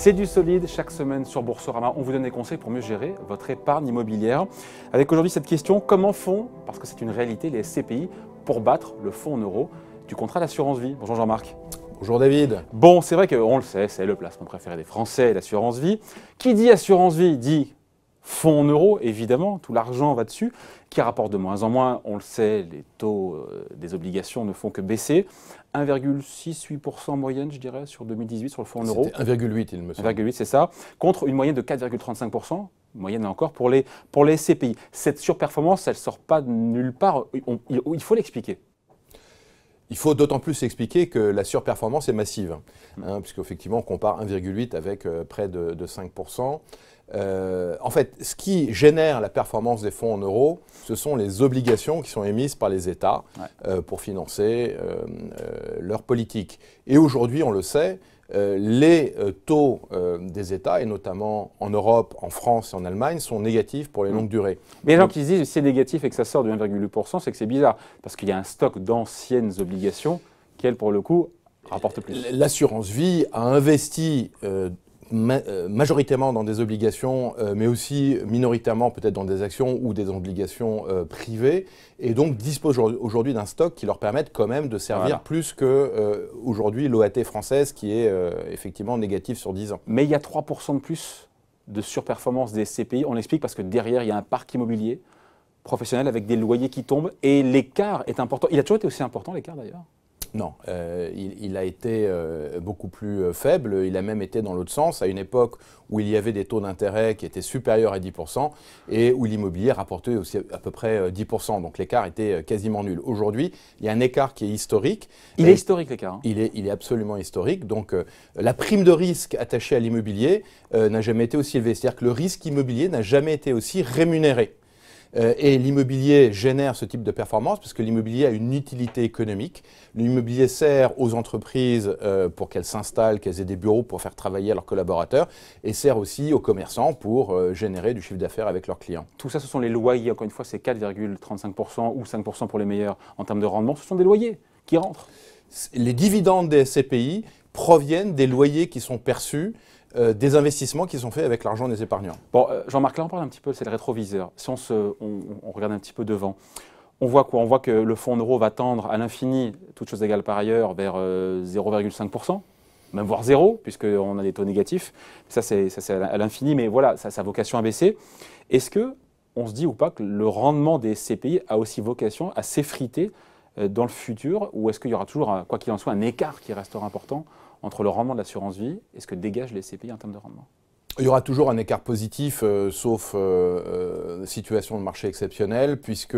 C'est du solide, chaque semaine sur Boursorama, on vous donne des conseils pour mieux gérer votre épargne immobilière. Avec aujourd'hui cette question, comment font, parce que c'est une réalité, les SCPI pour battre le fonds en euros du contrat d'assurance vie? Bonjour Jean-Marc. Bonjour David. Bon, c'est vrai qu'on le sait, c'est le placement préféré des Français, l'assurance vie. Qui dit assurance vie dit fonds en euros, évidemment, tout l'argent va dessus, qui rapporte de moins en moins. On le sait, les taux des obligations ne font que baisser. 1,6-8% en moyenne, je dirais, sur 2018, sur le fonds en euros. C'était 1,8, il me semble. 1,8, c'est ça, contre une moyenne de 4,35%, moyenne encore pour les SCPI. Cette surperformance, elle ne sort pas de nulle part, il faut l'expliquer. Il faut d'autant plus expliquer que la surperformance est massive, puisqu'effectivement on compare 1,8 avec près de 5%. En fait, ce qui génère la performance des fonds en euros, ce sont les obligations qui sont émises par les États pour financer leur politique. Et aujourd'hui, on le sait, les taux des États, et notamment en Europe, en France et en Allemagne, sont négatifs pour les longues durées. Mais les gens qui se disent que c'est négatif et que ça sort de 1,8%, c'est que c'est bizarre, parce qu'il y a un stock d'anciennes obligations qui, elles, pour le coup, rapportent plus. L'assurance vie a investi majoritairement dans des obligations, mais aussi minoritairement peut-être dans des actions ou des obligations privées, et donc disposent aujourd'hui d'un stock qui leur permettent quand même de servir plus qu'aujourd'hui l'OAT française qui est effectivement négative sur 10 ans. Mais il y a 3% de plus de surperformance des SCPI, on l'explique parce que derrière il y a un parc immobilier professionnel avec des loyers qui tombent et l'écart est important. Il a toujours été aussi important l'écart d'ailleurs? Non, il a été beaucoup plus faible, il a même été dans l'autre sens, à une époque où il y avait des taux d'intérêt qui étaient supérieurs à 10% et où l'immobilier rapportait aussi à peu près 10%, donc l'écart était quasiment nul. Aujourd'hui, il y a un écart qui est historique. Il est historique l'écart. Il est absolument historique, donc la prime de risque attachée à l'immobilier n'a jamais été aussi élevée, c'est-à-dire que le risque immobilier n'a jamais été aussi rémunéré. Et l'immobilier génère ce type de performance parce que l'immobilier a une utilité économique. L'immobilier sert aux entreprises pour qu'elles s'installent, qu'elles aient des bureaux pour faire travailler leurs collaborateurs et sert aussi aux commerçants pour générer du chiffre d'affaires avec leurs clients. Tout ça, ce sont les loyers. Encore une fois, c'est 4,35% ou 5% pour les meilleurs en termes de rendement. Ce sont des loyers qui rentrent. Les dividendes des SCPI proviennent des loyers qui sont perçus des investissements qui sont faits avec l'argent des épargnants. Bon, Jean-Marc, là on parle un petit peu, c'est le rétroviseur. Si on regarde un petit peu devant, on voit quoi? On voit que le fonds en euros va tendre à l'infini, toutes choses égales par ailleurs, vers 0,5%, même voire 0, puisqu'on a des taux négatifs. Ça c'est à l'infini, mais voilà, ça a vocation à baisser. Est-ce qu'on se dit ou pas que le rendement des SCPI a aussi vocation à s'effriter dans le futur, ou est-ce qu'il y aura toujours, quoi qu'il en soit, un écart qui restera important entre le rendement de l'assurance vie et ce que dégagent les SCPI en termes de rendement? Il y aura toujours un écart positif, sauf situation de marché exceptionnelle, puisque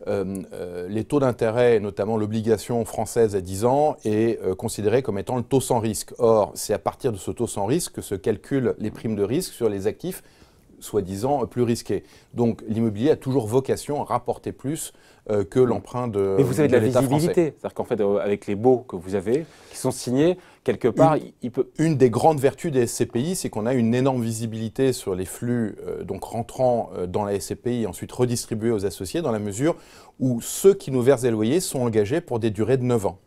les taux d'intérêt, notamment l'obligation française à 10 ans, est considéré comme étant le taux sans risque. Or, c'est à partir de ce taux sans risque que se calculent les primes de risque sur les actifs soi-disant plus risqués. Donc l'immobilier a toujours vocation à rapporter plus que l'emprunt de l'État français. Mais vous avez de la visibilité, c'est-à-dire qu'en fait avec les baux que vous avez, qui sont signés, quelque part, il peut... Une des grandes vertus des SCPI, c'est qu'on a une énorme visibilité sur les flux donc rentrant dans la SCPI et ensuite redistribués aux associés, dans la mesure où ceux qui nous versent des loyers sont engagés pour des durées de 9 ans.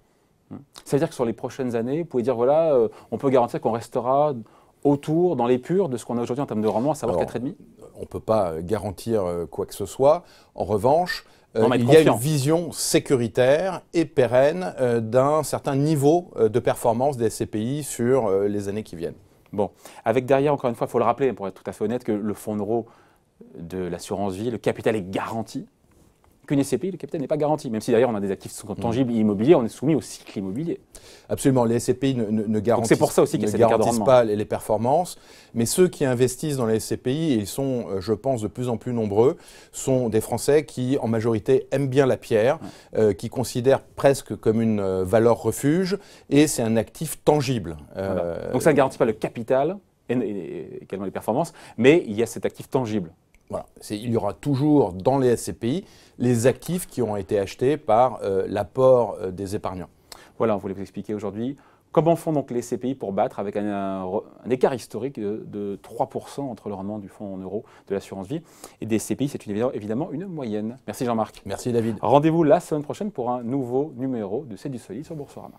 Ça veut dire que sur les prochaines années, vous pouvez dire, voilà, on peut garantir qu'on restera autour, dans les purs, de ce qu'on a aujourd'hui en termes de rendement, à savoir 4,5? On ne peut pas garantir quoi que ce soit. En revanche, il y a une vision sécuritaire et pérenne d'un certain niveau de performance des SCPI sur les années qui viennent. Bon, avec derrière, encore une fois, il faut le rappeler, pour être tout à fait honnête, que le fonds en euros de l'assurance vie, le capital est garanti. Qu'une SCPI, le capital n'est pas garanti. Même si d'ailleurs on a des actifs qui sont tangibles et immobiliers, on est soumis au cycle immobilier. Absolument, les SCPI ne garantissent, pour ça aussi pas les performances, mais ceux qui investissent dans les SCPI, et ils sont, je pense, de plus en plus nombreux, sont des Français qui, en majorité, aiment bien la pierre, qui considèrent presque comme une valeur refuge, et c'est un actif tangible. Donc ça ne garantit pas le capital, et également les performances, mais il y a cet actif tangible. Voilà. Il y aura toujours dans les SCPI les actifs qui ont été achetés par l'apport des épargnants. Voilà, on voulait vous expliquer aujourd'hui comment font donc les SCPI pour battre avec un écart historique de 3% entre le rendement du fonds en euros de l'assurance vie et des SCPI. C'est évidemment une moyenne. Merci Jean-Marc. Merci David. Rendez-vous la semaine prochaine pour un nouveau numéro de C'est du solide sur Boursorama.